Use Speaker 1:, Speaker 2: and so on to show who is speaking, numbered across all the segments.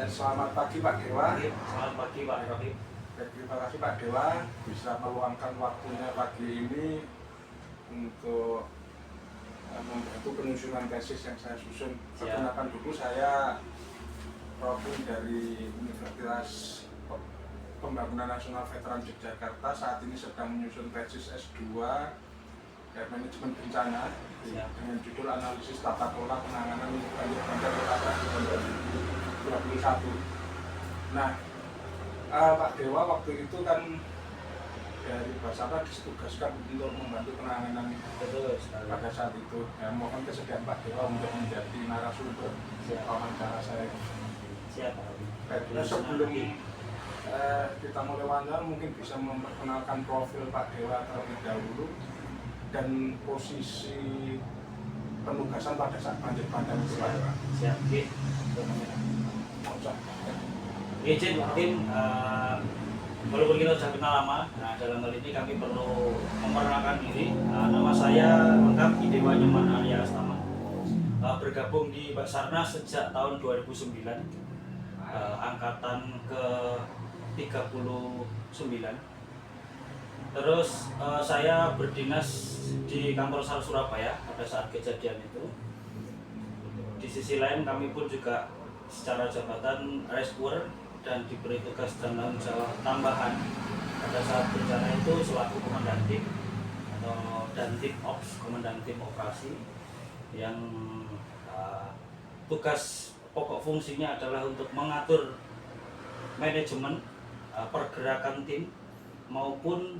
Speaker 1: Selamat pagi Pak Dewa.
Speaker 2: Selamat pagi Pak Rohim.
Speaker 1: Terima kasih Pak Dewa bisa meluangkan waktunya pagi ini untuk membantu penyusunan tesis yang saya susun. Perkenalkan dulu, saya Rohim dari Universitas Pembangunan Nasional Veteran Yogyakarta. Saat ini sedang menyusun tesis S2 manajemen bencana dengan judul analisis tata kelola penanganan banjir bandang Kota Batu 2021. Nah, Pak Dewa waktu itu kan dari Basarnas ditugaskan untuk membantu penanganan pada saat itu. Ya, mohon kesediaan Pak Dewa untuk menjadi narasumber wawancara saya.
Speaker 2: Siap.
Speaker 1: Nah, sebelum kita mulai wawancara, mungkin bisa memperkenalkan profil Pak Dewa terlebih dahulu dan posisi penugasan pada saat banjir bandang itu Pak Dewa.
Speaker 2: Siap. Izin mungkin walaupun kita sudah kenal lama, nah dalam hal ini kami perlu memperkenalkan diri. Nama saya lengkap Idewa Nyoman Arya Astama. Bergabung di Basarnas sejak tahun 2009, angkatan ke 39. Terus saya berdinas di kantor SAR Surabaya pada saat kejadian itu. Di sisi lain kami pun juga secara jabatan rescuer dan diberi tugas dan tanggung jawab tambahan pada saat bencana itu selaku komandan tim atau dan tim ops, komandan tim operasi yang tugas pokok fungsinya adalah untuk mengatur manajemen pergerakan tim maupun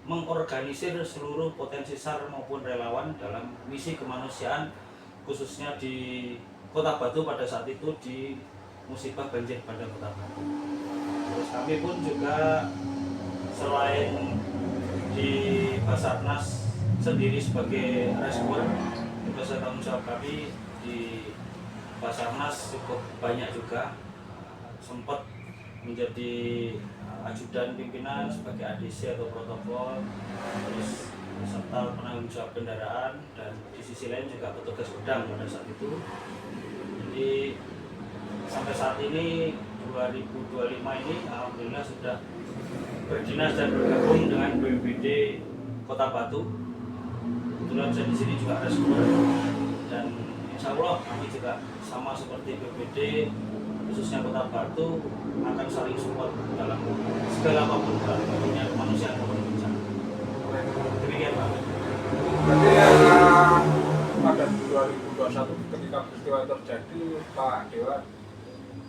Speaker 2: mengorganisir seluruh potensi SAR maupun relawan dalam misi kemanusiaan, khususnya di Kota Batu pada saat itu di musibah banjir bandang Kota Batu. Terus kami pun juga selain di Basarnas sendiri sebagai rescuer, tugas tanggung jawab kami di Basarnas cukup banyak juga. Sempat menjadi ajudan pimpinan sebagai ADC atau protokol, terus serta penanggung jawab kendaraan, dan di sisi lain juga petugas gudang pada saat itu. Jadi sampai saat ini 2025 ini alhamdulillah sudah berdinas dan bergabung dengan BPBD Kota Batu. Kebetulan saya di sini juga rescuer, dan insya Allah kami juga sama seperti BPBD khususnya Kota Batu akan saling support dalam segala apapun bentuknya kemanusiaan maupun bencana. Demikian Pak.
Speaker 1: Berarti pada 2021 ketika peristiwa terjadi, Pak Dewa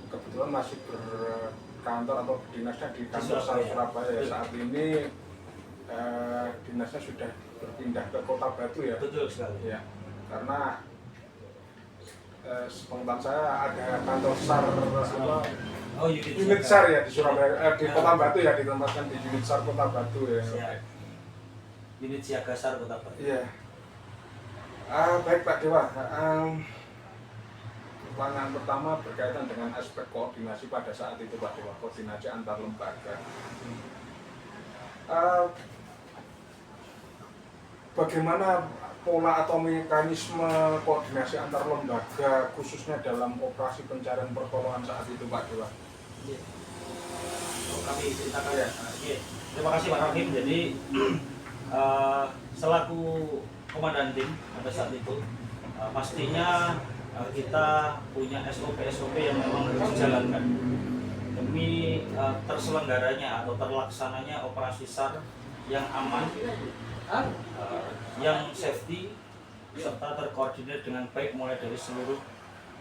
Speaker 1: kebetulan masih berkantor atau berdinasnya di kantor SAR Surabaya. Saat ini dinasnya sudah berpindah ke Kota Batu ya?
Speaker 2: Betul sekali.
Speaker 1: Ya, karena sepengetahuan saya ada kantor SAR unit SAR ya di Surabaya, di Kota Batu ya, ditempatkan di unit SAR Kota Batu ya.
Speaker 2: Unit siaga SAR Kota Batu.
Speaker 1: Iya. Baik Pak Dewa, pertanyaan pertama berkaitan dengan aspek koordinasi pada saat itu Pak Dewa, koordinasi antar lembaga. Bagaimana pola atau mekanisme koordinasi antar lembaga khususnya dalam operasi pencarian pertolongan saat itu Pak Dewa?
Speaker 2: Kami ceritakan ya. Terima kasih Pak Rohim. Jadi selaku komandan tim pada saat itu pastinya kita punya SOP yang memang harus dijalankan demi terselenggaranya atau terlaksananya operasi SAR yang aman, yang safety, serta terkoordinir dengan baik mulai dari seluruh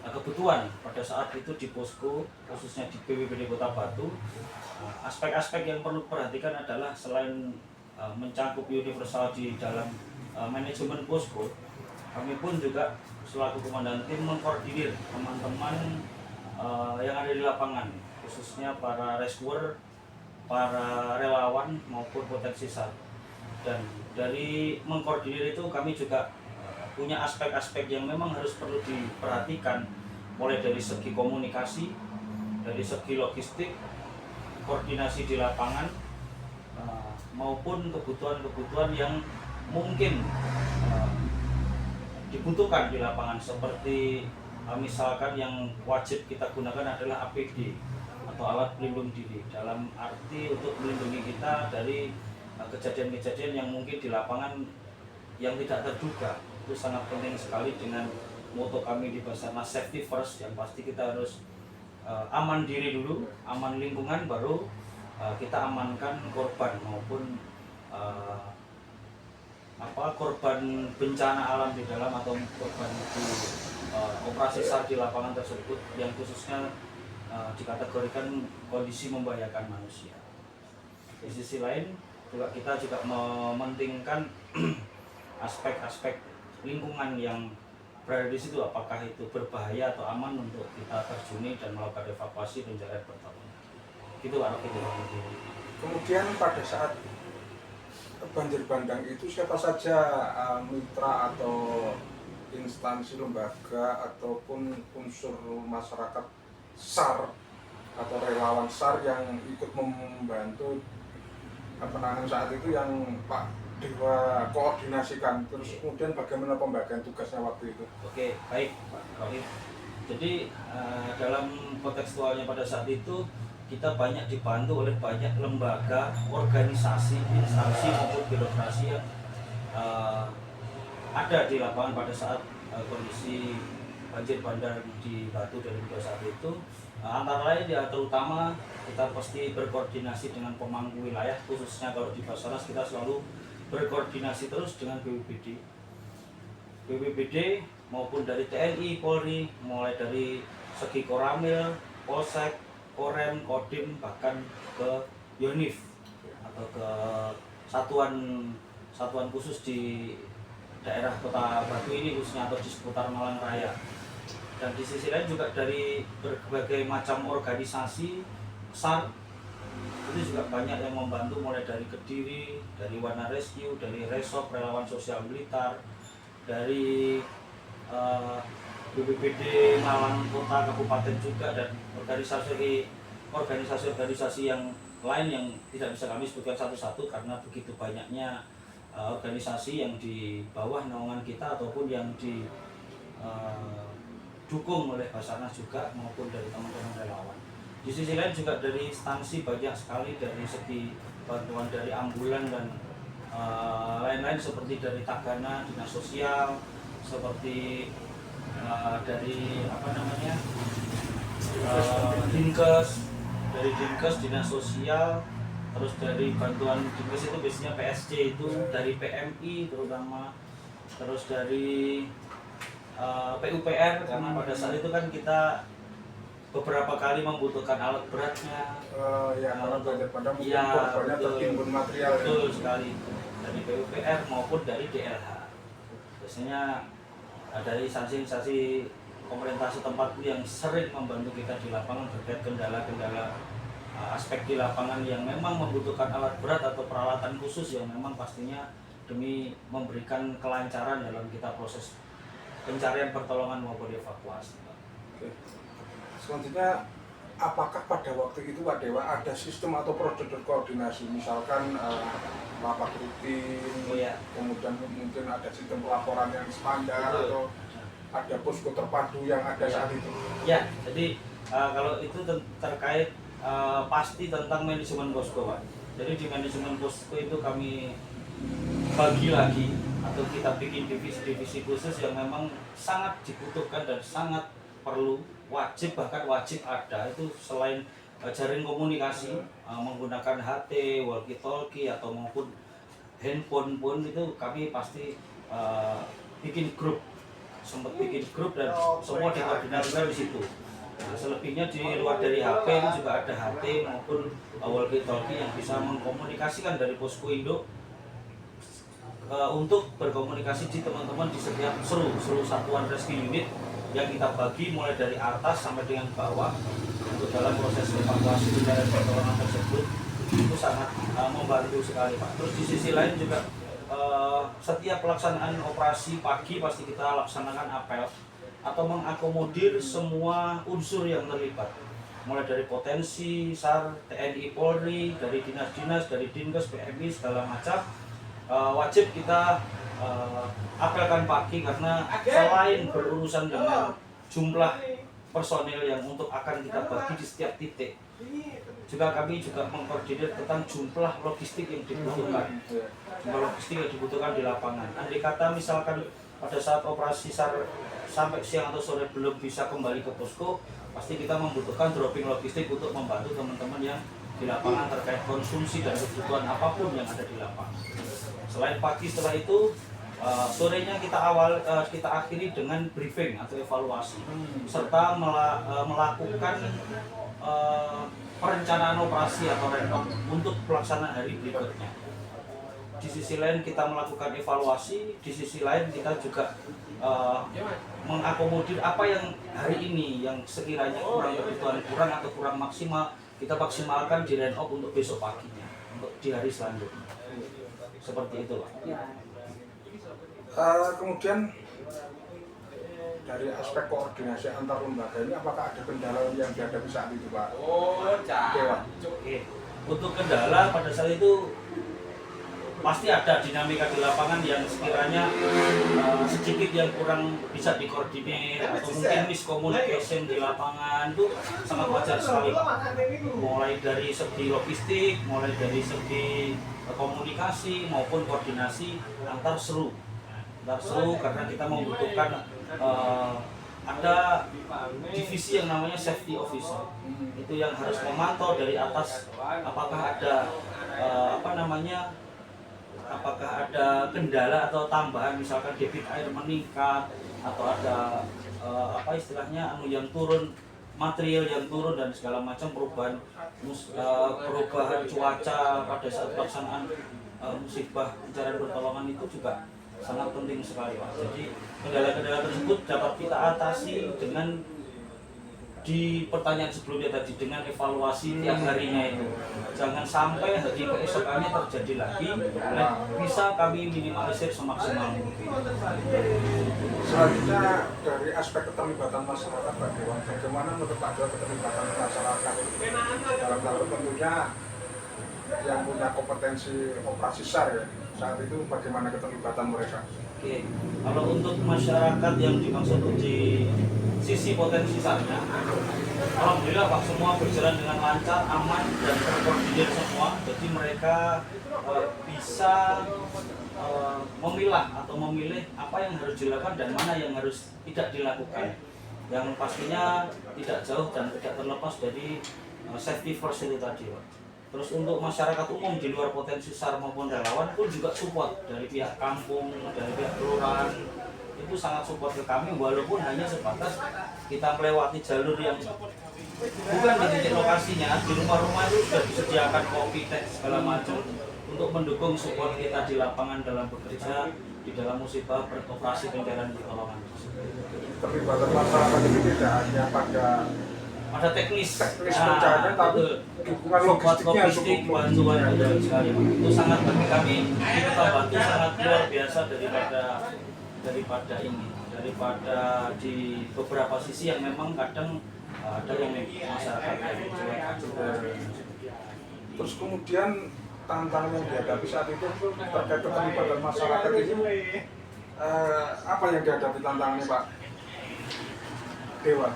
Speaker 2: kebutuhan pada saat itu di posko, khususnya di BPBD Kota Batu. Aspek-aspek yang perlu diperhatikan adalah selain mencakup universal di dalam manajemen posko, kami pun juga selaku komandan tim mengkoordinir teman-teman yang ada di lapangan, khususnya para rescuer, para relawan maupun potensi SAR. Dan dari mengkoordinir itu kami juga punya aspek-aspek yang memang harus perlu diperhatikan, mulai dari segi komunikasi, dari segi logistik, koordinasi di lapangan, maupun kebutuhan-kebutuhan yang mungkin dibutuhkan di lapangan, seperti misalkan yang wajib kita gunakan adalah APD atau alat pelindung diri, dalam arti untuk melindungi kita dari kejadian-kejadian yang mungkin di lapangan yang tidak terduga. Itu sangat penting sekali dengan moto kami di Basarnas, safety first, yang pasti kita harus aman diri dulu, aman lingkungan, baru kita amankan korban maupun korban bencana alam di dalam atau korban di operasi SAR di lapangan tersebut yang khususnya dikategorikan kondisi membahayakan manusia. Di sisi lain juga kita juga mementingkan aspek-aspek lingkungan yang berada di situ, apakah itu berbahaya atau aman untuk kita terjuni dan melakukan evakuasi pencarian pertolongan. Gitu Pak Rocky.
Speaker 1: Kemudian pada saat banjir bandang itu siapa saja mitra atau instansi lembaga ataupun unsur masyarakat SAR atau relawan SAR yang ikut membantu penanganan saat itu yang Pak Dewa koordinasikan, terus kemudian bagaimana pembagian tugasnya waktu itu?
Speaker 2: Oke, baik Pak Rohim. Jadi dalam kontekstualnya pada saat itu kita banyak dibantu oleh banyak lembaga, organisasi, instansi maupun birokrasi yang ada di lapangan pada saat kondisi banjir bandang di Batu dan Bintaro saat itu. Antara lain ya, terutama kita pasti berkoordinasi dengan pemangku wilayah, khususnya kalau di Basarnas kita selalu berkoordinasi terus dengan BPBD maupun dari TNI, Polri, mulai dari segi Koramil, Polsek, Korem, Kodim, bahkan ke Yonif atau ke satuan khusus di daerah Kota Batu ini khususnya atau di seputar Malang Raya. Dan di sisi lain juga dari berbagai macam organisasi SAR itu juga banyak yang membantu, mulai dari Kediri, dari Wana Rescue, dari Resop, Relawan Sosial Blitar, dari BPBD Malang Kota, Kabupaten juga, dan organisasi-organisasi yang lain yang tidak bisa kami sebutkan satu-satu karena begitu banyaknya organisasi yang di bawah naungan kita ataupun yang didukung oleh Basarnas juga maupun dari teman-teman relawan. Di sisi lain juga dari instansi banyak sekali, dari segi bantuan dari ambulan dan lain-lain seperti dari Tagana, Dinas Sosial, seperti dari Dinkes, dari Dinkes, Dinas Sosial, terus dari bantuan Dinkes itu biasanya PSC itu, dari PMI terutama, terus dari PUPR karena pada saat itu kan kita beberapa kali membutuhkan alat beratnya.
Speaker 1: Tertimbun material.
Speaker 2: Betul sekali, dari PUPR maupun dari DLH. Biasanya dari instansi-instansi pemerintah setempat yang sering membantu kita di lapangan terkait kendala-kendala aspek di lapangan yang memang membutuhkan alat berat atau peralatan khusus yang memang pastinya demi memberikan kelancaran dalam kita proses pencarian pertolongan maupun evakuasi.
Speaker 1: Oke. Selanjutnya, apakah pada waktu itu Pak Dewa ada sistem atau prosedur koordinasi, misalkan rapat rutin, kemudian mungkin ada sistem pelaporan yang standar, atau ada posko terpadu yang ada saat itu?
Speaker 2: Ya, jadi kalau itu terkait pasti tentang manajemen posko, Pak. Jadi di manajemen posko itu kami bagi lagi atau kita bikin divisi-divisi khusus yang memang sangat dibutuhkan dan sangat perlu, bahkan wajib ada itu. Selain jaring komunikasi menggunakan HT, walkie talkie atau maupun handphone pun itu kami pasti bikin grup, sempat bikin grup dan semua dikoordinasikan di situ. Nah, selebihnya di luar dari HP itu juga ada HT maupun walkie talkie yang bisa mengkomunikasikan dari Posko Indo untuk berkomunikasi di teman-teman di setiap seluruh satuan rescue unit yang kita bagi mulai dari atas sampai dengan bawah untuk dalam proses evakuasi pencarian pertolongan tersebut. Itu sangat membantu sekali, Pak. Terus di sisi lain juga setiap pelaksanaan operasi pagi pasti kita laksanakan apel atau mengakomodir semua unsur yang terlibat, mulai dari potensi SAR, TNI, Polri, dari dinas-dinas, dari Dinkes, PMI, segala macam. Wajib kita apelkan pagi karena selain berurusan dengan jumlah personil yang untuk akan kita bagi di setiap titik. Juga kami juga mengkoordinir tentang jumlah logistik yang dibutuhkan. Jumlah logistik yang dibutuhkan di lapangan. Andai kata misalkan pada saat operasi SAR sampai siang atau sore belum bisa kembali ke posko, pasti kita membutuhkan dropping logistik untuk membantu teman-teman yang di lapangan terkait konsumsi dan kebutuhan apapun yang ada di lapangan. Selain pagi setelah itu, sorenya kita akhiri dengan briefing atau evaluasi serta melakukan perencanaan operasi atau renov untuk pelaksanaan hari berikutnya. Di sisi lain kita melakukan evaluasi, di sisi lain kita juga mengakomodir apa yang hari ini yang sekiranya kebutuhan kurang atau kurang maksimal, kita maksimalkan di renov untuk besok paginya, untuk di hari selanjutnya. Seperti itu, Pak.
Speaker 1: Kemudian dari aspek koordinasi antar lembaga ini, apakah ada kendala yang dihadapi saat itu, Pak? Dewa.
Speaker 2: Oke. Untuk kendala pada saat itu pasti ada dinamika di lapangan yang sekiranya sedikit yang kurang bisa dikoordinir atau mungkin miscommunication di lapangan, itu sangat wajar sekali, Pak. Mulai dari segi logistik, mulai dari segi komunikasi maupun koordinasi antar seru karena kita membutuhkan ada divisi yang namanya safety officer, itu yang harus memantau dari atas apakah ada apakah ada kendala atau tambahan, misalkan debit air meningkat atau ada yang turun, material yang turun dan segala macam perubahan cuaca pada saat pelaksanaan musibah pencarian pertolongan itu juga sangat penting sekali, Pak. Jadi kendala-kendala tersebut dapat kita atasi dengan di pertanyaan sebelumnya tadi, dengan evaluasi tiap harinya itu. Jangan sampai hari keesokannya terjadi lagi, dan bisa kami minimalisir semaksimal mungkin.
Speaker 1: Selanjutnya dari aspek keterlibatan masyarakat, Pak Dewan, bagaimana menurut Pak Dewan keterlibatan masyarakat dalam hal tentunya yang punya kompetensi operasi SAR ya, saat itu bagaimana keterlibatan mereka?
Speaker 2: Oke, kalau untuk masyarakat yang dimaksud di sisi potensi SAR-nya, alhamdulillah Pak, semua berjalan dengan lancar, aman dan terkoordinir semua. Jadi mereka bisa memilah atau memilih apa yang harus dilakukan dan mana yang harus tidak dilakukan. Yang pastinya tidak jauh dan tidak terlepas dari safety first itu tadi, Pak. Terus untuk masyarakat umum di luar potensi SAR maupun relawan pun juga support dari pihak kampung, dari pihak kelurahan, itu sangat support ke kami, walaupun hanya sebatas kita melewati jalur yang bukan di titik lokasinya, di rumah-rumah itu sudah disediakan kopi, teh, segala macam untuk mendukung support kita di lapangan dalam bekerja di dalam musibah operasi pencarian pertolongan.
Speaker 1: Keterlibatan masyarakat ini tidak hanya
Speaker 2: pada teknis
Speaker 1: pencarian, tapi dukungan logistik
Speaker 2: bantuan sekali. Itu sangat bagi kami kita bantu sangat luar biasa daripada di beberapa sisi yang memang kadang ada yang masyarakat yang cuek.
Speaker 1: Terus kemudian tantangan yang dihadapi saat itu terkait keterlibatan masyarakat ini, apa yang dihadapi tantangannya, Pak Dewa?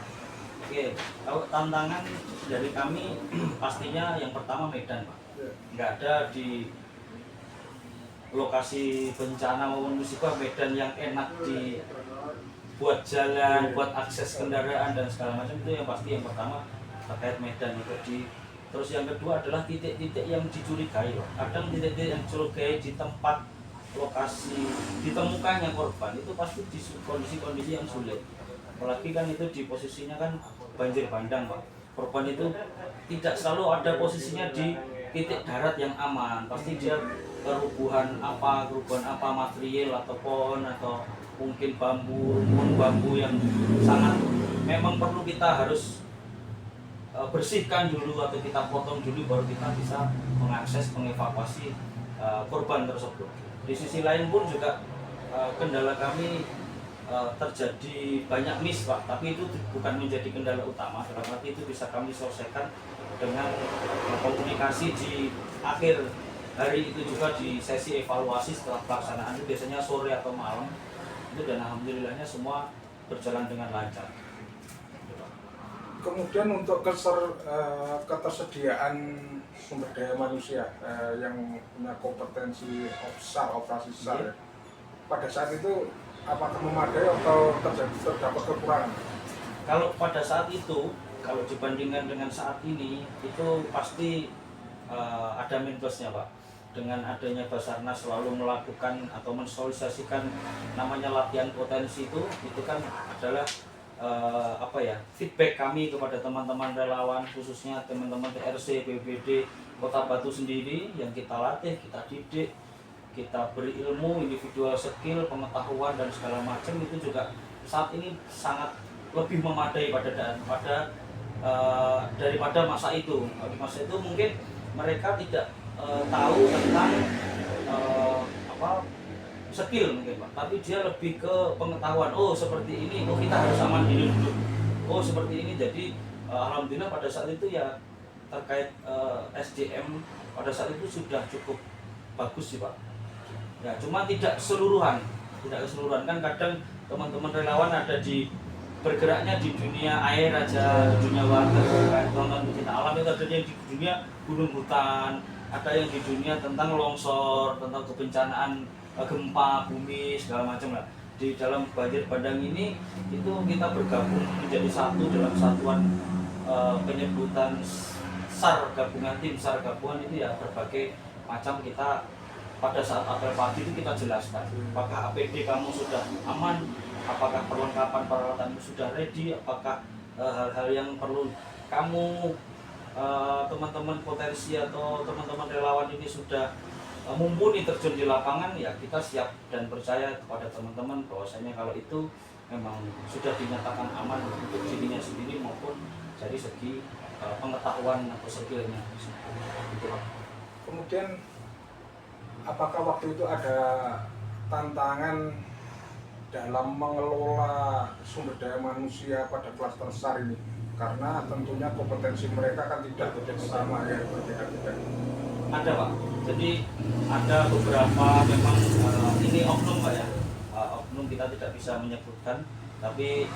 Speaker 2: Oke, kalau tantangan dari kami pastinya yang pertama medan, Pak. Nggak ada di lokasi bencana maupun musibah medan yang enak buat jalan, buat akses kendaraan dan segala macam. Itu yang pasti yang pertama terkait medan itu. Terus yang kedua adalah titik-titik yang dicurigai, Pak. Kadang titik-titik yang dicurigai di tempat lokasi ditemukannya korban itu pasti di kondisi-kondisi yang sulit. Apalagi kan itu di posisinya kan banjir bandang, Pak. Korban itu tidak selalu ada posisinya di titik darat yang aman. Pasti dia kerubuhan apa material atau pohon atau mungkin bambu yang sangat memang perlu kita harus bersihkan dulu atau kita potong dulu baru kita bisa mengakses mengevakuasi korban tersebut. Di sisi lain pun juga kendala kami terjadi banyak miss, Pak, tapi itu bukan menjadi kendala utama, dalam arti itu bisa kami selesaikan dengan komunikasi di akhir hari itu juga di sesi evaluasi setelah pelaksanaan itu biasanya sore atau malam itu, dan alhamdulillahnya semua berjalan dengan lancar.
Speaker 1: Kemudian untuk ketersediaan sumber daya manusia yang punya kompetensi SAR, operasi SAR, ya. Pada saat itu apakah memadai atau terdapat kekurangan?
Speaker 2: Kalau pada saat itu, kalau dibandingkan dengan saat ini, itu pasti ada minusnya Pak. Dengan adanya Basarnas selalu melakukan atau mensosialisasikan namanya latihan potensi itu kan adalah feedback kami kepada teman-teman relawan, khususnya teman-teman TRC, BPD, Kota Batu sendiri yang kita latih, kita didik, kita beri ilmu, individual skill, pengetahuan dan segala macam itu juga saat ini sangat lebih memadai daripada masa itu. Di masa itu mungkin mereka tidak tahu tentang skill mungkin Pak, tapi dia lebih ke pengetahuan. Oh seperti ini, oh kita harus aman ini dulu. Oh seperti ini. Jadi alhamdulillah pada saat itu ya terkait SDM pada saat itu sudah cukup bagus sih Pak. Ya cuma tidak keseluruhan kan kadang teman-teman relawan ada bergeraknya di dunia air aja, di dunia warga, teman-teman pecinta alam itu ada yang di dunia gunung hutan, ada yang di dunia tentang longsor, tentang kebencanaan gempa bumi segala macam lah. Di dalam banjir bandang ini itu kita bergabung menjadi satu dalam satuan penyebutan SAR gabungan, tim SAR gabungan itu ya berbagai macam. Kita pada saat apel pagi itu kita jelaskan apakah APD kamu sudah aman, apakah perlengkapan peralatanmu sudah ready, apakah hal-hal yang perlu kamu teman-teman potensi atau teman-teman relawan ini sudah mumpuni terjun di lapangan. Ya kita siap dan percaya kepada teman-teman bahwasanya kalau itu memang sudah dinyatakan aman untuk dirinya sendiri maupun dari segi pengetahuan atau skillnya.
Speaker 1: Kemudian apakah waktu itu ada tantangan dalam mengelola sumber daya manusia pada klaster SAR ini? Karena tentunya kompetensi mereka kan tidak sama ya, berbeda-beda.
Speaker 2: Ada Pak, jadi ada beberapa memang ini oknum Pak ya, oknum kita tidak bisa menyebutkan, tapi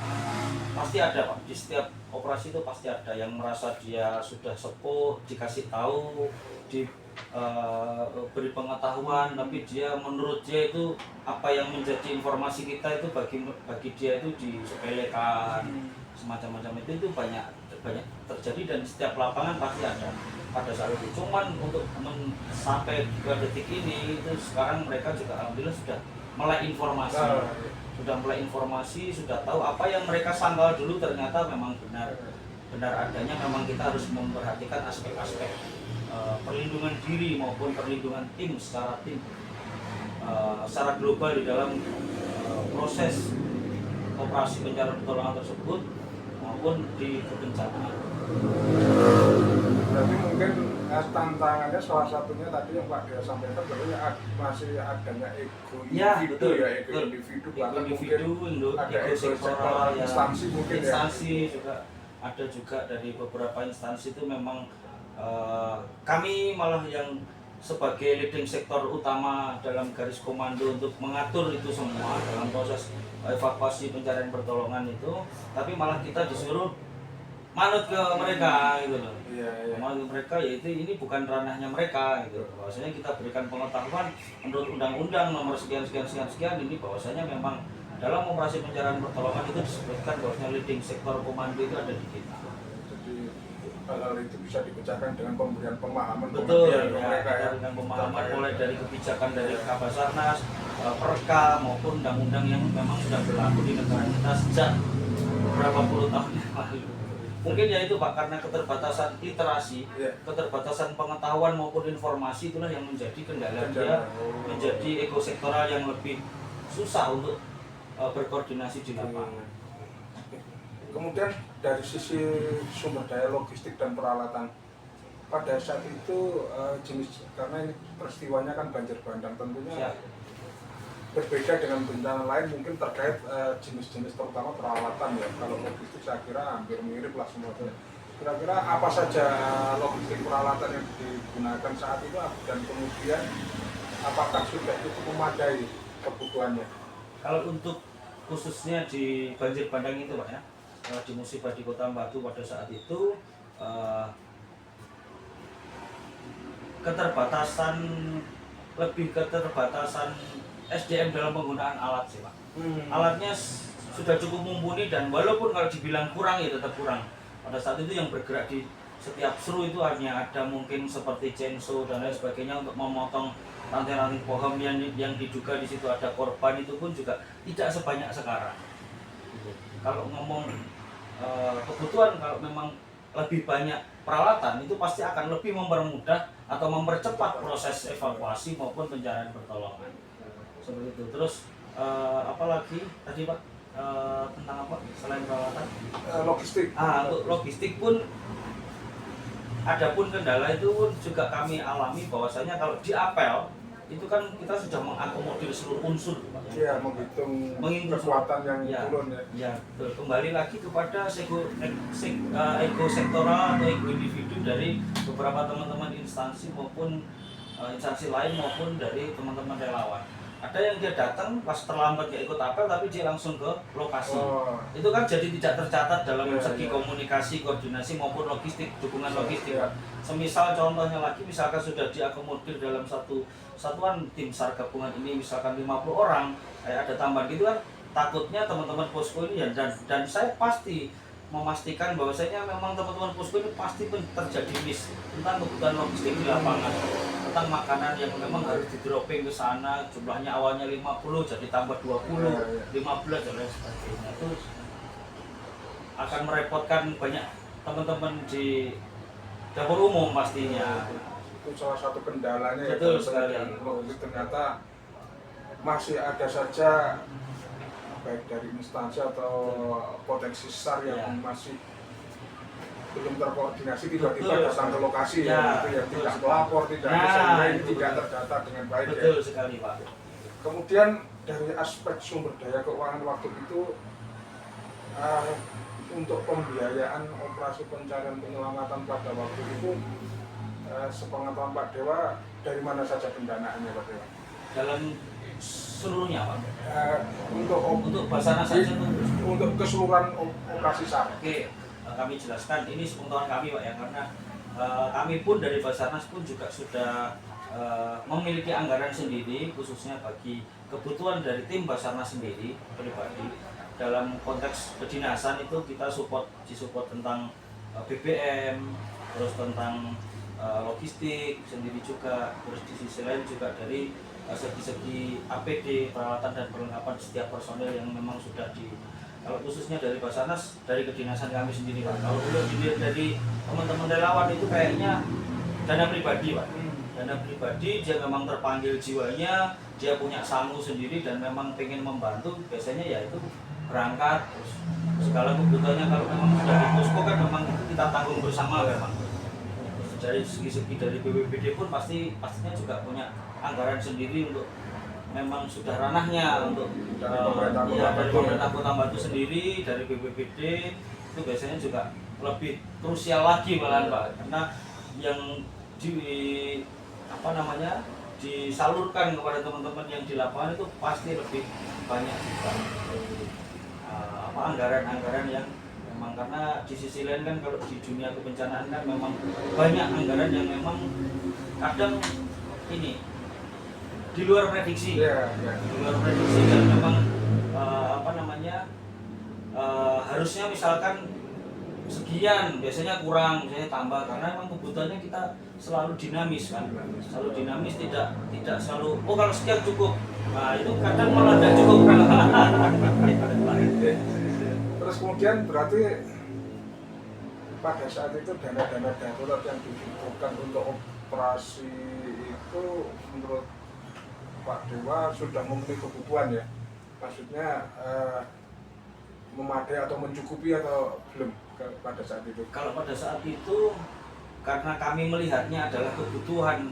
Speaker 2: pasti ada Pak. Di setiap operasi itu pasti ada yang merasa dia sudah sepuh, dikasih tahu, beri pengetahuan, tapi dia menurut dia itu apa yang menjadi informasi kita itu bagi dia itu disepelekan, semacam-macam itu banyak terjadi dan setiap lapangan pasti ada pada saat itu. Cuman untuk sampai ke detik ini itu sekarang mereka juga alhamdulillah sudah melek informasi, sudah tahu apa yang mereka sangkal dulu ternyata memang benar adanya. Memang kita harus memperhatikan aspek-aspek perlindungan diri maupun perlindungan tim secara global di dalam proses operasi pencarian pertolongan tersebut maupun di kebencanaan.
Speaker 1: Berarti mungkin tantangannya salah satunya tadi yang Pak Dia sampaikan bahwa masih adanya ego individu, ego individu, bahkan mungkin ada ego sektoral, instansi mungkin
Speaker 2: instansi juga ada juga dari beberapa instansi itu memang kami malah yang sebagai leading sektor utama dalam garis komando untuk mengatur itu semua dalam proses evakuasi pencarian pertolongan itu, tapi malah kita disuruh manut ke mereka gitu loh. Manut ke mereka, yaitu ini bukan ranahnya mereka gitu. Bahwasanya kita berikan pengetahuan menurut undang-undang nomor sekian ini bahwasanya memang dalam operasi pencarian pertolongan itu disebutkan bahwasanya leading sektor komando itu ada di kita.
Speaker 1: Hal-hal itu bisa dipecahkan dengan pemberian pemahaman.
Speaker 2: Betul ya, mereka dengan pemahaman mulai dari kebijakan dari Kabasarnas, Perka maupun undang-undang yang memang sudah berlaku di negara kita sejak beberapa puluh tahun yang lalu. Mungkin ya itu Pak, karena keterbatasan literasi, keterbatasan pengetahuan maupun informasi itulah yang menjadi kendala dia, menjadi ekosektoral yang lebih susah untuk berkoordinasi di lapangan.
Speaker 1: Kemudian dari sisi sumber daya logistik dan peralatan, pada saat itu karena ini peristiwanya kan banjir bandang, tentunya berbeda dengan bencana lain mungkin terkait jenis-jenis terutama peralatan ya. Kalau logistik saya kira hampir mirip lah semuanya. Kira-kira apa saja logistik peralatan yang digunakan saat itu dan kemudian apakah sudah cukup memadai kebutuhannya?
Speaker 2: Kalau untuk khususnya di banjir bandang itu Pak ya, di musibah di Kota Batu pada saat itu keterbatasan SDM dalam penggunaan alat sih Pak. Alatnya sudah cukup mumpuni dan walaupun kalau dibilang kurang ya tetap kurang. Pada saat itu yang bergerak di setiap seru itu hanya ada mungkin seperti chainsaw dan lain sebagainya untuk memotong ranting-ranting pohon yang diduga di situ ada korban, itu pun juga tidak sebanyak sekarang. Gitu. Kalau ngomong kebutuhan, kalau memang lebih banyak peralatan itu pasti akan lebih mempermudah atau mempercepat proses evakuasi maupun pencarian pertolongan. Seperti itu. Terus apalagi tadi Pak tentang apa selain peralatan?
Speaker 1: Logistik.
Speaker 2: Untuk logistik pun ada pun kendala itu pun juga kami alami, bahwasanya kalau di apel itu kan kita sudah mengakomodir seluruh unsur Pak.
Speaker 1: Iya, menghitung kekuatan yang turun ya.
Speaker 2: Ya, betul. Kembali lagi kepada ego sektoral atau ego individu dari beberapa teman-teman instansi maupun instansi lain maupun dari teman-teman relawan. Ada yang dia datang pas terlambat gak ikut apel tapi dia langsung ke lokasi. Itu kan jadi tidak tercatat dalam segi komunikasi, koordinasi maupun logistik, dukungan logistik. Semisal contohnya lagi, misalkan sudah diakomodir dalam satu satuan tim SAR gabungan ini misalkan 50 orang, kayak ada tambahan gitu kan, takutnya teman-teman posko ini ya, dan saya pasti memastikan bahwasanya memang teman-teman posko ini pasti terjadi miss tentang kebutuhan logistik di lapangan, tentang makanan yang memang harus di dropping ke sana, jumlahnya awalnya 50 jadi tambah 20, 15 dan lain sebagainya. Itu akan merepotkan banyak teman-teman di dapur umum pastinya.
Speaker 1: Itu salah satu kendalanya.
Speaker 2: Betul sekali.
Speaker 1: Ternyata masih ada saja baik dari instansi atau potensi SAR yang masih belum terkoordinasi, tiba-tiba datang ke lokasi itu yang tidak melapor, tidak tidak terdata dengan baik.
Speaker 2: Betul sekali Pak.
Speaker 1: Kemudian dari aspek sumber daya keuangan waktu itu untuk pembiayaan operasi pencarian penyelamatan pada waktu itu sepengetahuan Pak Dewa, dari mana saja pendanaannya Pak Dewa?
Speaker 2: Dalam seluruhnya Pak?
Speaker 1: Untuk
Speaker 2: Basarnas saja
Speaker 1: untuk keseluruhan operasi SAR.
Speaker 2: Oke, kami jelaskan ini sepengetahuan kami Pak ya, karena kami pun dari Basarnas pun juga sudah memiliki anggaran sendiri khususnya bagi kebutuhan dari tim Basarnas sendiri pribadi. Dalam konteks kedinasan itu kita disupport tentang BBM, terus tentang logistik sendiri juga, terus di sisi lain juga dari segi-segi APD, peralatan dan perlengkapan setiap personel yang memang sudah kalau khususnya dari Basarnas, dari kedinasan kami sendiri Pak. Kalau dilihat dari teman-teman relawan itu kayaknya dana pribadi Pak. Dana pribadi, dia memang terpanggil jiwanya, dia punya sangu sendiri dan memang pengen membantu, biasanya ya itu berangkat, terus segala kebutuhannya kalau memang sudah di posko kan memang itu kita tanggung bersama memang. Dari segi-segi dari BPBD pun pastinya juga punya anggaran sendiri untuk memang sudah ranahnya untuk dari pemerintah Kota Batu sendiri, dari BPBD itu biasanya juga lebih krusial lagi malahan Pak, karena yang disalurkan kepada teman-teman yang di lapangan itu pasti lebih banyak juga anggaran-anggaran yang memang, karena di sisi lain kan kalau di dunia kebencanaan kan memang banyak anggaran yang memang kadang ini di luar prediksi, di luar prediksi dan memang harusnya misalkan sekian, biasanya kurang, biasanya tambah, karena memang kebutuhannya kita selalu dinamis kan, selalu dinamis, tidak selalu kalau sekian cukup, nah itu kadang malah tidak cukup.
Speaker 1: Terus kemudian berarti pada saat itu dana-dana darurat yang dibutuhkan untuk operasi itu menurut Pak Dewa sudah memenuhi kebutuhan ya? Maksudnya memadai atau mencukupi atau belum pada saat itu?
Speaker 2: Kalau pada saat itu karena kami melihatnya adalah kebutuhan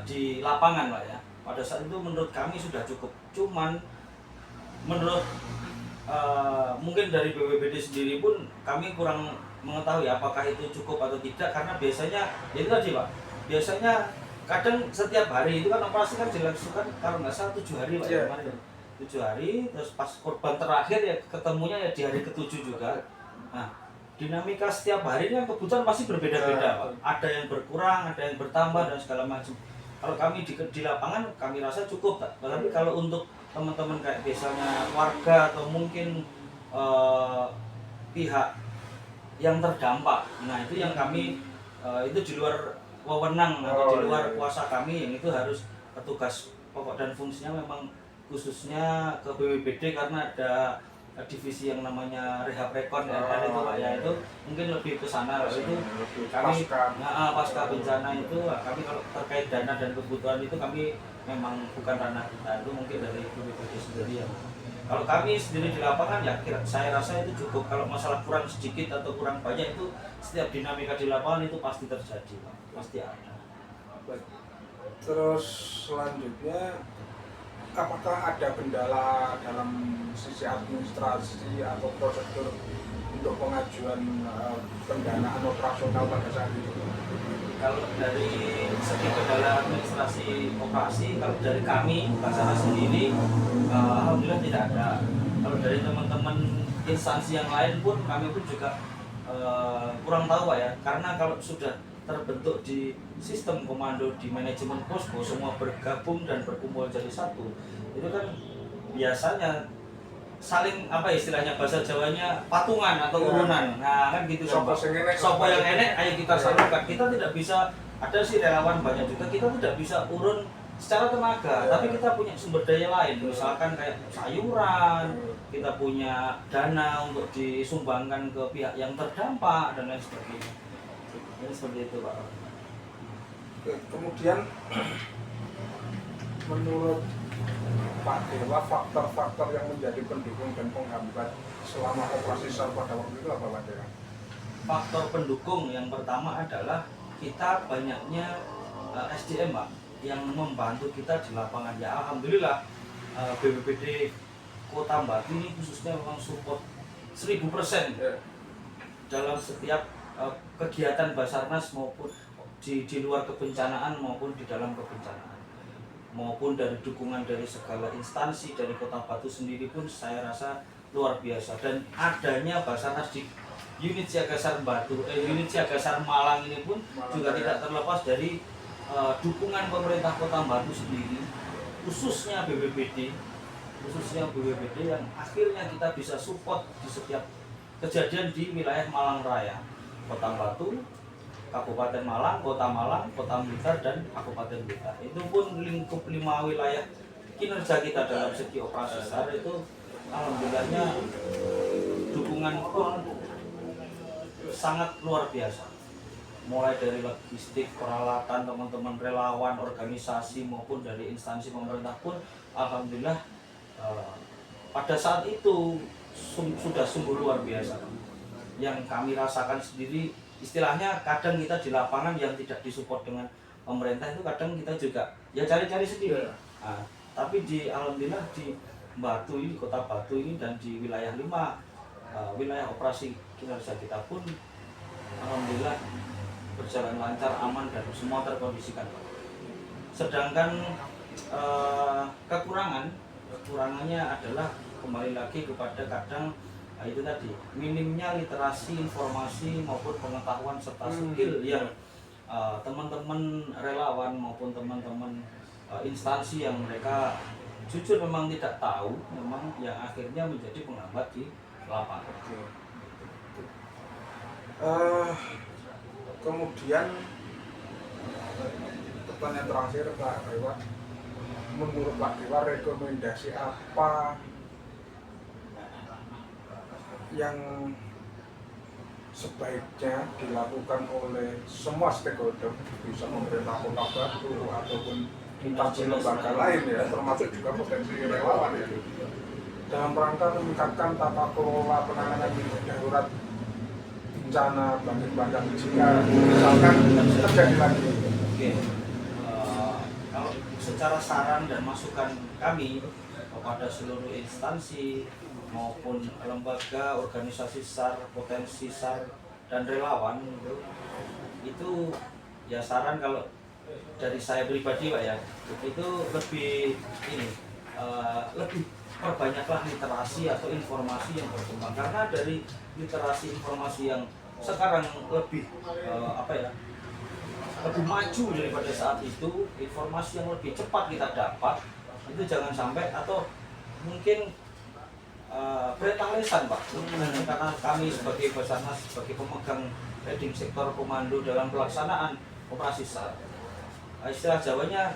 Speaker 2: di lapangan Pak ya, pada saat itu menurut kami sudah cukup. Cuman menurut mungkin dari BPBD sendiri pun kami kurang mengetahui apakah itu cukup atau tidak, karena biasanya itu tadi Pak, biasanya kadang setiap hari itu kan operasi kan dilangsungkan kalau nggak salah 7 hari Pak, 7 hari, terus pas korban terakhir ya ketemunya ya di hari ke-7 juga. Nah, dinamika setiap harinya kebutuhan pasti berbeda-beda, Pak. Ada yang berkurang, ada yang bertambah dan segala macam. Kalau kami di lapangan kami rasa cukup, Pak. Tetapi kalau untuk teman-teman kayak biasanya warga atau mungkin pihak yang terdampak, nah itu yang kami itu di luar wewenang atau di luar kuasa kami, yang itu harus petugas pokok dan fungsinya memang khususnya ke BPBD karena ada divisi yang namanya rehab rekon ya, dan itu Pak ya, itu mungkin lebih ke sana. Itu kami pasca bencana itu kami kalau terkait dana dan kebutuhan itu kami memang bukan ranah kita, itu mungkin dari BPBD sendiri ya. Kalau kami sendiri di lapangan ya saya rasa itu cukup. Kalau masalah kurang sedikit atau kurang banyak itu setiap dinamika di lapangan itu pasti terjadi, Pak. Pasti ada.
Speaker 1: Terus selanjutnya, apakah ada kendala dalam sisi administrasi atau prosedur untuk pengajuan pendanaan operasional pada saat itu?
Speaker 2: Kalau dari segi kendala administrasi operasi, kalau dari kami Basarnas sendiri, alhamdulillah tidak ada. Kalau dari teman-teman instansi yang lain pun kami pun juga kurang tahu Pak ya, karena kalau sudah terbentuk di sistem komando di manajemen posko semua bergabung dan berkumpul jadi satu, itu kan biasanya saling apa istilahnya bahasa Jawanya patungan atau urunan. Nah kan gitu kan Pak. Sopo yang enek ayo kita salurkan. Kita tidak bisa, ada sih relawan banyak juga, kita tidak bisa urun secara tenaga, tapi kita punya sumber daya lain, misalkan kayak sayuran, kita punya dana untuk disumbangkan ke pihak yang terdampak dan lain sebagainya. Jadi seperti itu Pak.
Speaker 1: Kemudian menurut Pak Dewa, faktor-faktor yang menjadi pendukung dan penghambat selama operasi SAR pada waktu itu apa Pak Dewa?
Speaker 2: Faktor pendukung yang pertama adalah kita banyaknya SDM Pak yang membantu kita di lapangan. Ya alhamdulillah BPBD Kota Batu ini khususnya memang support 1000% dalam setiap kegiatan Basarnas maupun di luar kebencanaan maupun di dalam kebencanaan, maupun dari dukungan dari segala instansi dari Kota Batu sendiri pun saya rasa luar biasa. Dan adanya Basarnas di unit Siagasar unit Siagasar Malang ini pun juga tidak terlepas dari dukungan pemerintah Kota Batu sendiri, khususnya BPBD yang akhirnya kita bisa support di setiap kejadian di wilayah Malang Raya, Kota Batu, Kabupaten Malang, Kota Blitar, dan Kabupaten Blitar. Itu pun lingkup 5 wilayah kinerja kita dalam segi operasi SAR itu alhamdulillahnya dukungan pun sangat luar biasa. Mulai dari logistik, peralatan, teman-teman relawan, organisasi maupun dari instansi pemerintah pun alhamdulillah pada saat itu sudah sungguh luar biasa. Yang kami rasakan sendiri, istilahnya kadang kita di lapangan yang tidak disupport dengan pemerintah itu kadang kita juga ya cari-cari sendiri. Nah, tapi alhamdulillah di Batu ini, Kota Batu ini, dan di wilayah 5 wilayah operasi kinerja kita pun alhamdulillah berjalan lancar, aman, dan semua terkondisikan. Sedangkan kekurangannya adalah kembali lagi kepada kadang itu tadi minimnya literasi informasi maupun pengetahuan serta skill yang teman-teman relawan maupun teman-teman instansi yang mereka jujur memang tidak tahu, memang yang akhirnya menjadi penghambat di lapangan.
Speaker 1: Kemudian pertanyaan terakhir Pak Dewa, menurut Pak Dewa rekomendasi apa yang sebaiknya dilakukan oleh semua stakeholder, bisa pemerintah Kota Batu ataupun instansi lembaga lain ya, termasuk juga potensi relawan ya, dalam rangka meningkatkan tata kelola penanganan darurat bencana banjir bandang jika misalkan terjadi lagi.
Speaker 2: Oke. Kalau secara saran dan masukan kami kepada seluruh instansi maupun lembaga, organisasi SAR, potensi SAR, dan relawan itu ya saran kalau dari saya pribadi Pak ya, itu lebih perbanyaklah literasi atau informasi yang berkembang, karena dari literasi informasi yang sekarang lebih lebih maju daripada saat itu, informasi yang lebih cepat kita dapat, itu jangan sampai, atau mungkin perintah lesan Pak, karena kami sebagai Basarnas, sebagai pemegang leading sektor komando dalam pelaksanaan operasi SAR, istilah Jawanya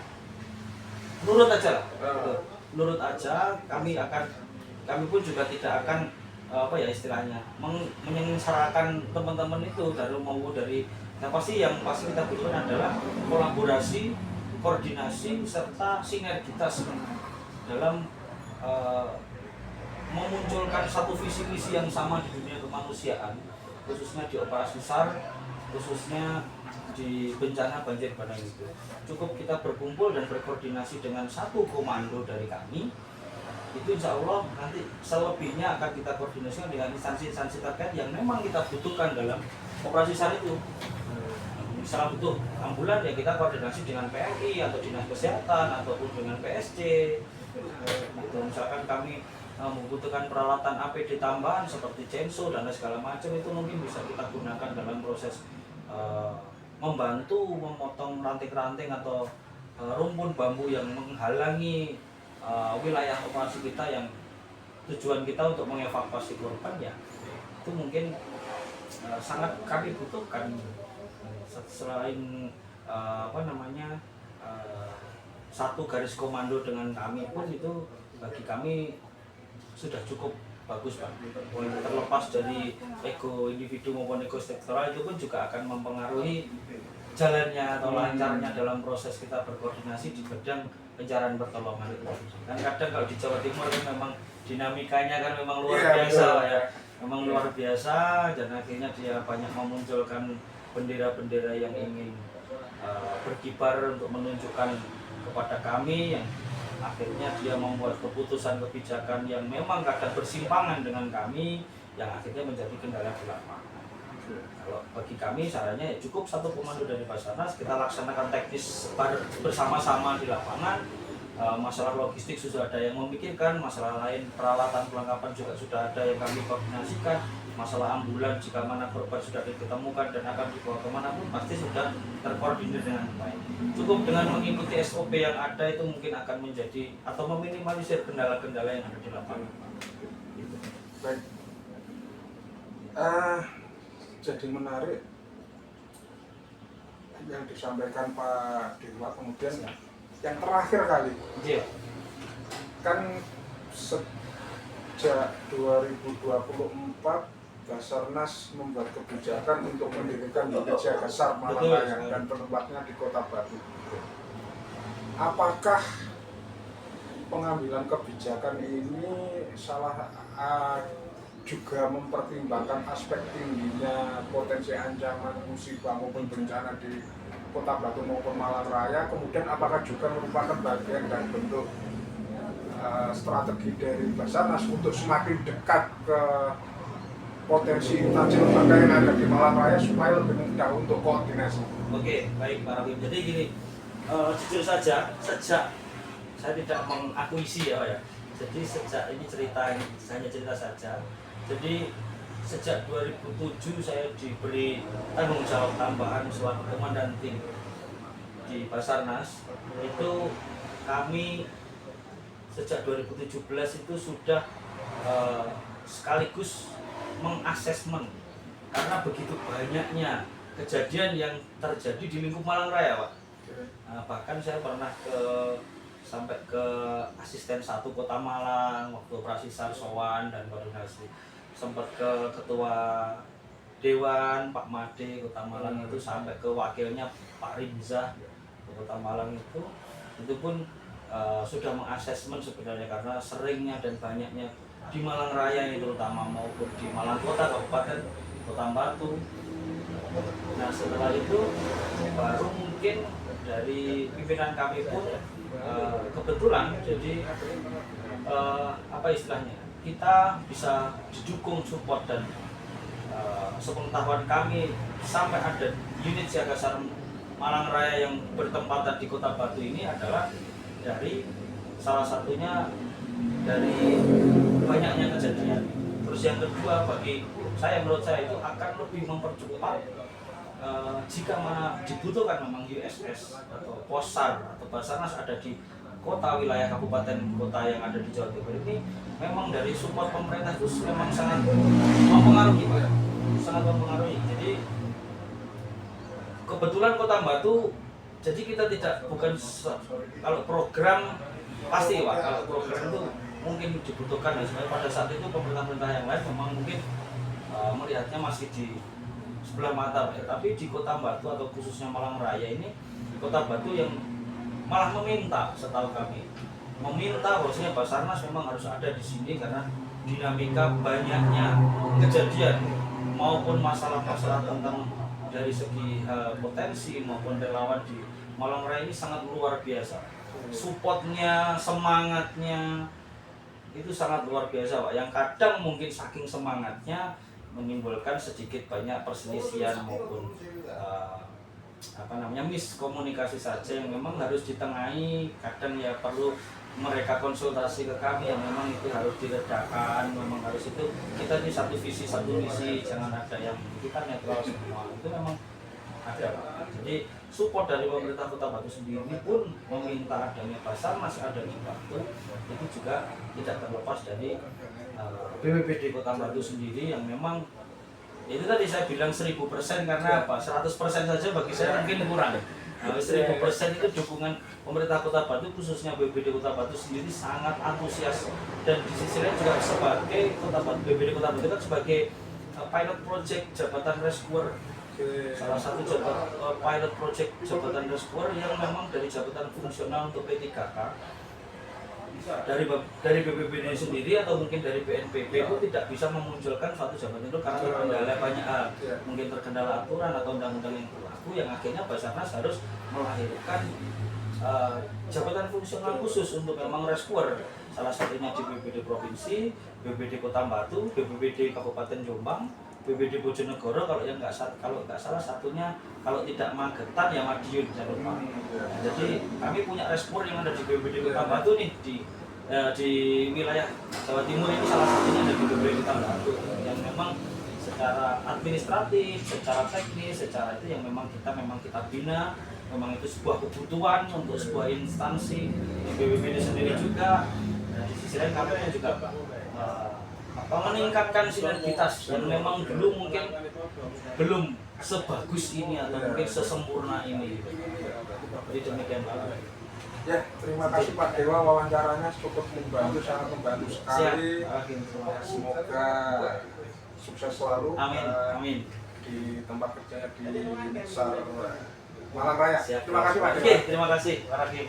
Speaker 2: nurut aja lah, nurut aja. Kami pun juga tidak akan istilahnya menyengsarakan teman-teman itu dari yang pasti kita butuhkan adalah kolaborasi, koordinasi, serta sinergitas dalam memunculkan satu visi misi yang sama di dunia kemanusiaan, khususnya di operasi SAR, khususnya di bencana banjir bandang itu. Cukup kita berkumpul dan berkoordinasi dengan satu komando dari kami, itu insya Allah nanti selebihnya akan kita koordinasikan dengan instansi-instansi terkait yang memang kita butuhkan dalam operasi SAR itu. Misalnya butuh ambulan, ya kita koordinasi dengan PMI atau Dinas Kesehatan ataupun dengan PSG. Gitu. Misalkan kami membutuhkan peralatan APD tambahan seperti censo dan segala macam, itu mungkin bisa kita gunakan dalam proses membantu memotong ranting-ranting atau rumpun bambu yang menghalangi wilayah operasi kita, yang tujuan kita untuk mengevakuasi korban, ya itu mungkin sangat kami butuhkan. Selain satu garis komando dengan kami pun, itu bagi kami sudah cukup bagus Pak. Terlepas dari ego individu maupun ego sektoral, itu pun juga akan mempengaruhi jalannya atau lancarnya dalam proses kita berkoordinasi di bidang pencarian pertolongan itu. Dan kadang kalau di Jawa Timur kan memang dinamikanya kan memang luar biasa ya, memang luar biasa, dan akhirnya dia banyak memunculkan bendera-bendera yang ingin berkibar untuk menunjukkan kepada kami, yang akhirnya dia membuat keputusan kebijakan yang memang kadang bersimpangan dengan kami, yang akhirnya menjadi kendala di lapangan. Kalau bagi kami sarannya, ya cukup satu komando dari Basarnas, kita laksanakan teknis bersama-sama di lapangan. Masalah logistik sudah ada yang memikirkan, masalah lain peralatan perlengkapan juga sudah ada yang kami koordinasikan. Masalah ambulan, jika mana korban sudah ditemukan dan akan dibawa kemana pun, pasti sudah terkoordinir dengan baik. Cukup dengan mengikuti SOP yang ada, itu mungkin akan menjadi atau meminimalisir kendala-kendala yang ada di lapangan. Gitu.
Speaker 1: Baik. Jadi menarik yang disampaikan Pak Dewa. Kemudian yang terakhir kali, kan sejak 2024 Basarnas membuat kebijakan untuk mendirikan unit siaga SAR Malang Raya dan penempatnya di Kota Batu. Apakah pengambilan kebijakan ini juga mempertimbangkan aspek tingginya potensi ancaman musibah maupun bencana di Kota Batu maupun Malang Raya? Kemudian apakah juga merupakan bagian dan bentuk strategi dari Basarnas untuk semakin dekat ke potensi instansi lembaga yang ada di Malang Raya supaya lebih mudah untuk koordinasi?
Speaker 2: Oke, baik Pak Rahim. Jadi gini, jujur saja, sejak saya tidak mengakuisi ya, jadi sejak ini hanya cerita saja. Jadi sejak 2007 saya diberi tanggung jawab tambahan selaku komandan tim di Basarnas. Itu kami sejak 2017 itu sudah sekaligus mengasesmen, karena begitu banyaknya kejadian yang terjadi di lingkup Malang Raya Pak. Bahkan saya pernah sampai ke asisten 1 Kota Malang waktu operasi SAR sowan dan koordinasi, sempat ke ketua Dewan Pak Made Kota Malang itu, sampai ke wakilnya Pak Rinza ke Kota Malang itu pun sudah mengasesmen sebenarnya, karena seringnya dan banyaknya di Malang Raya ini terutama, maupun di Malang Kota, Kabupaten, Kota Batu. Nah setelah itu baru mungkin dari pimpinan kami pun kebetulan jadi kita bisa didukung support dan sepengetahuan kami sampai ada unit siaga SAR Malang Raya yang bertempatan di Kota Batu ini adalah dari salah satunya dari banyaknya kejadian. Terus yang kedua, bagi saya, menurut saya itu akan lebih mempercepat jika mana dibutuhkan memang USS atau Posar atau Basarnas ada di kota, wilayah, kabupaten, kota yang ada di Jawa Timur ini, memang dari support pemerintah itu memang sangat mempengaruhi, Pak. Sangat mempengaruhi. Jadi kebetulan Kota Batu, jadi kita kalau program pasti, Pak, kalau program itu mungkin dibutuhkan, dan sebenarnya pada saat itu pemerintah-pemerintah yang lain memang mungkin melihatnya masih di sebelah mata, Pak. Tapi di Kota Batu atau khususnya Malang Raya ini, Kota Batu yang malah meminta, setahu kami, meminta bahwasanya Basarnas memang harus ada di sini karena dinamika banyaknya kejadian maupun masalah-masalah tentang dari segi potensi maupun relawan di Malang Raya ini sangat luar biasa. Supportnya, semangatnya itu sangat luar biasa, Pak. Yang kadang mungkin saking semangatnya menimbulkan sedikit banyak perselisihan maupun miskomunikasi saja yang memang harus ditengahi. Kadang ya perlu mereka konsultasi ke kami yang memang itu harus diredakan, memang harus itu kita ini satu visi satu misi, jangan ada yang kita netral semua, itu memang ada, Pak. Jadi support dari pemerintah Kota Batu sendiri pun meminta adanya Basarnas ada di Batu, itu juga tidak terlepas dari BPBD Kota Batu sendiri yang memang itu tadi saya bilang 1000% karena apa? 100% saja bagi saya mungkin kurang. Nah, 1000% itu dukungan pemerintah Kota Batu, khususnya BPBD Kota Batu sendiri sangat antusias, dan di sisi lain juga sebagai BPBD Kota Batu kan sebagai pilot project jabatan rescuer, salah satu pilot project jabatan rescuer yang memang dari jabatan fungsional untuk P3K. Dari BPBD sendiri atau mungkin dari BNPB itu tidak bisa memunculkan suatu jabatan itu karena terkendala banyak hal, mungkin terkendala aturan atau undang-undang yang berlaku, yang akhirnya Basarnas harus melahirkan jabatan fungsional khusus untuk memang rescuer, salah satunya di BPBD Provinsi, BPBD Kota Batu, BPBD Kabupaten Jombang, BPBD Bojonegoro, kalau nggak salah satunya, kalau tidak Magetan ya Madiun, jangan lupa. Jadi kami punya rescuer yang ada di BPBD Kota Batu nih, di wilayah Jawa Timur ini salah satunya ada di BPBD Kota Batu yang memang secara administratif, secara teknis, secara itu yang memang kita bina, memang itu sebuah kebutuhan untuk sebuah instansi. BPBD sendiri juga, di sisi lain kami pun juga meningkatkan sinergitas yang memang dulu mungkin belum sebagus ini atau mungkin sesempurna ini. Jadi demikian, Pak.
Speaker 1: Ya, terima kasih Pak Dewa, wawancaranya cukup membantu, sangat membantu sekali. Semoga sukses selalu.
Speaker 2: Amin.
Speaker 1: Di tempat kerjanya di SAR Malang Raya.
Speaker 2: Siap.
Speaker 1: Terima kasih Pak Dewa.
Speaker 2: Oke, terima kasih Pak Rakim.